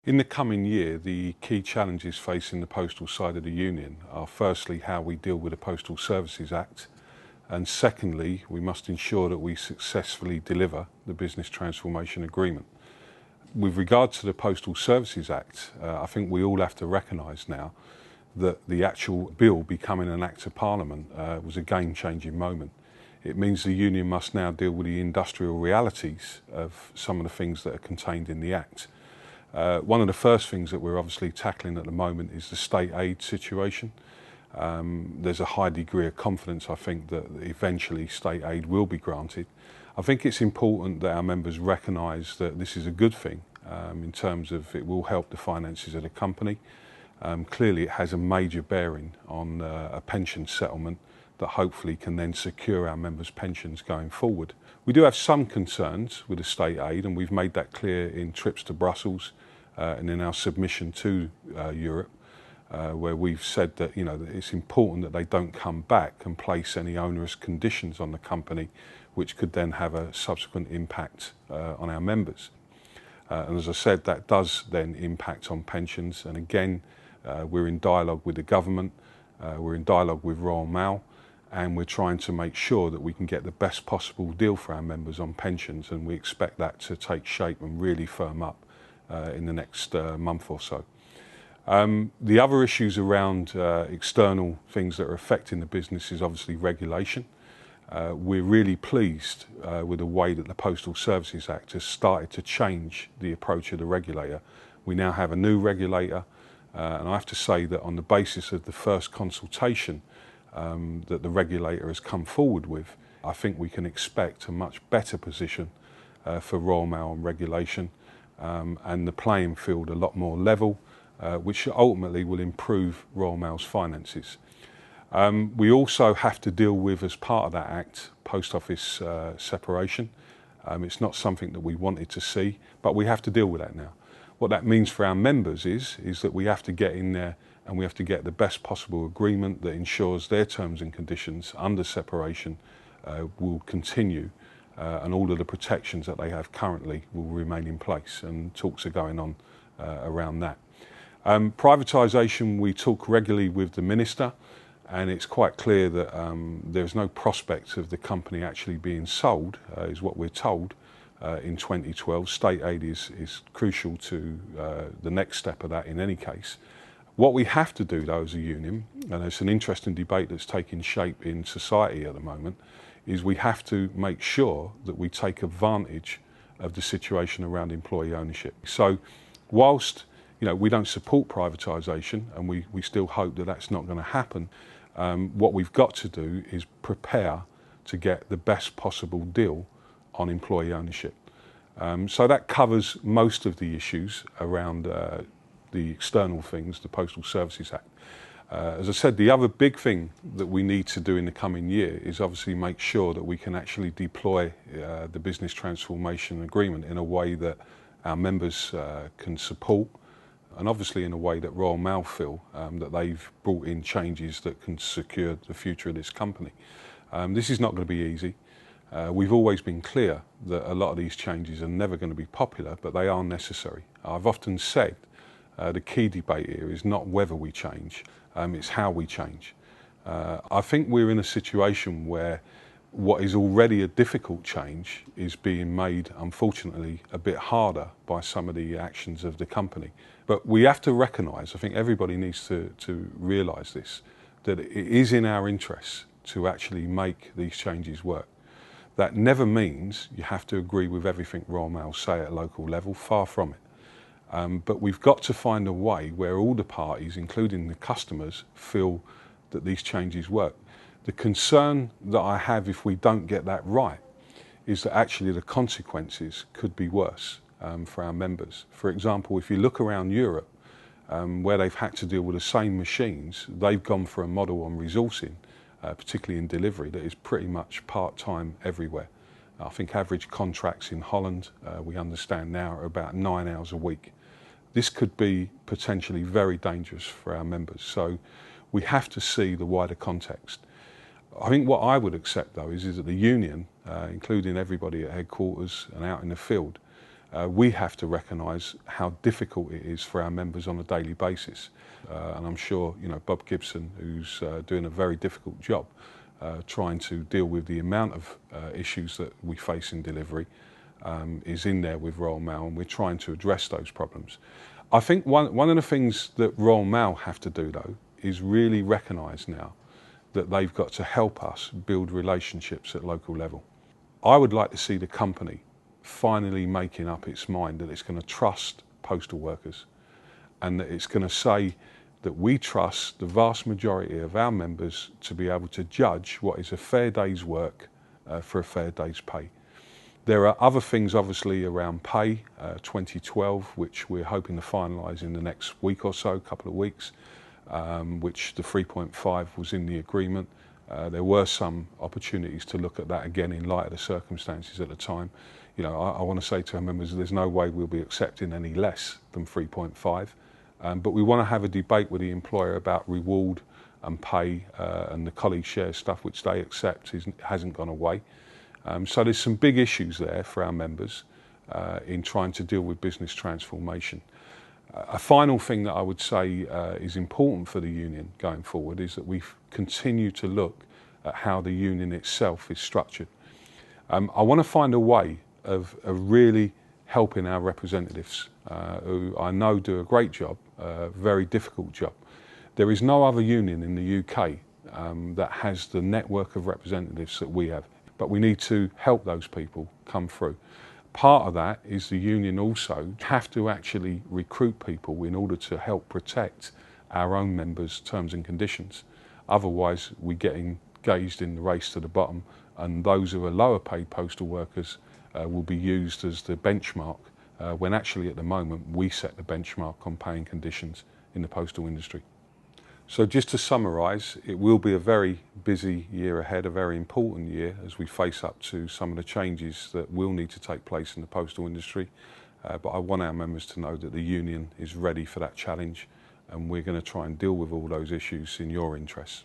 In the coming year, the key challenges facing the postal side of the union are firstly how we deal with the Postal Services Act, and secondly we must ensure that we successfully deliver the Business Transformation Agreement. With regard to the Postal Services Act, I think we all have to recognise now that the actual bill becoming an Act of Parliament was a game-changing moment. It means the union must now deal with the industrial realities of some of the things that are contained in the Act. One of the first things that we're obviously tackling at the moment is the state aid situation. There's a high degree of confidence, I think, that eventually state aid will be granted. I think it's important that our members recognise that this is a good thing in terms of it will help the finances of the company. Clearly it has a major bearing on a pension settlement that hopefully can then secure our members' pensions going forward. We do have some concerns with the state aid, and we've made that clear in trips to Brussels and in our submission to Europe, where we've said that that it's important that they don't come back and place any onerous conditions on the company which could then have a subsequent impact on our members. And as I said, that does then impact on pensions, and again we're in dialogue with the government, we're in dialogue with Royal Mail, and we're trying to make sure that we can get the best possible deal for our members on pensions, and we expect that to take shape and really firm up in the next month or so. The other issues around external things that are affecting the business is obviously regulation. We're really pleased with the way that the Postal Services Act has started to change the approach of the regulator. We now have a new regulator, and I have to say that on the basis of the first consultation that the regulator has come forward with, I think we can expect a much better position for Royal Mail on regulation, and the playing field a lot more level, which ultimately will improve Royal Mail's finances. We also have to deal with, as part of that Act, post office separation. It's not something that we wanted to see, but we have to deal with that now. What that means for our members is that we have to get in there and we have to get the best possible agreement that ensures their terms and conditions under separation will continue, and all of the protections that they have currently will remain in place, and talks are going on around that. Privatisation, we talk regularly with the Minister, and it's quite clear that there's no prospect of the company actually being sold, is what we're told, in 2012. State aid is crucial to the next step of that in any case. What we have to do though as a union, and it's an interesting debate that's taking shape in society at the moment, is we have to make sure that we take advantage of the situation around employee ownership. So whilst we don't support privatisation, and we still hope that that's not going to happen, what we've got to do is prepare to get the best possible deal on employee ownership. So that covers most of the issues around the external things, the Postal Services Act. As I said, the other big thing that we need to do in the coming year is obviously make sure that we can actually deploy the Business Transformation Agreement in a way that our members can support, and obviously in a way that Royal Mail feel that they've brought in changes that can secure the future of this company. This is not going to be easy. We've always been clear that a lot of these changes are never going to be popular, but they are necessary. I've often said the key debate here is not whether we change, it's how we change. I think we're in a situation where what is already a difficult change is being made, unfortunately, a bit harder by some of the actions of the company. But we have to recognise, I think everybody needs to realise this, that it is in our interests to actually make these changes work. That never means you have to agree with everything Royal Mail say at a local level, far from it. But we've got to find a way where all the parties, including the customers, feel that these changes work. The concern that I have if we don't get that right is that actually the consequences could be worse for our members. For example, if you look around Europe, where they've had to deal with the same machines, they've gone for a model on resourcing, particularly in delivery, that is pretty much part-time everywhere. I think average contracts in Holland, we understand now, are about 9 hours a week. This could be potentially very dangerous for our members. So we have to see the wider context. I think what I would accept though is that the union, including everybody at headquarters and out in the field, we have to recognise how difficult it is for our members on a daily basis. And I'm sure Bob Gibson, who's doing a very difficult job trying to deal with the amount of issues that we face in delivery, is in there with Royal Mail, and we're trying to address those problems. I think one of the things that Royal Mail have to do, though, is really recognise now that they've got to help us build relationships at local level. I would like to see the company finally making up its mind that it's going to trust postal workers, and that it's going to say that we trust the vast majority of our members to be able to judge what is a fair day's work for a fair day's pay. There are other things obviously around pay, 2012, which we're hoping to finalise in the next week or so, couple of weeks, which the 3.5 was in the agreement. There were some opportunities to look at that again in light of the circumstances at the time. I want to say to our members, there's no way we'll be accepting any less than 3.5. But we want to have a debate with the employer about reward and pay, and the colleague share stuff which they accept hasn't gone away. So there's some big issues there for our members in trying to deal with business transformation. A final thing that I would say is important for the union going forward is that we continue to look at how the union itself is structured. I want to find a way of really helping our representatives, who I know do a great job, a very difficult job. There is no other union in the UK that has the network of representatives that we have, but we need to help those people come through. Part of that is the union also have to actually recruit people in order to help protect our own members' terms and conditions. Otherwise, we get engaged in the race to the bottom, and those who are lower paid postal workers will be used as the benchmark, when actually at the moment we set the benchmark on pay and conditions in the postal industry. So just to summarise, it will be a very busy year ahead, a very important year as we face up to some of the changes that will need to take place in the postal industry. But I want our members to know that the union is ready for that challenge, and we're going to try and deal with all those issues in your interests.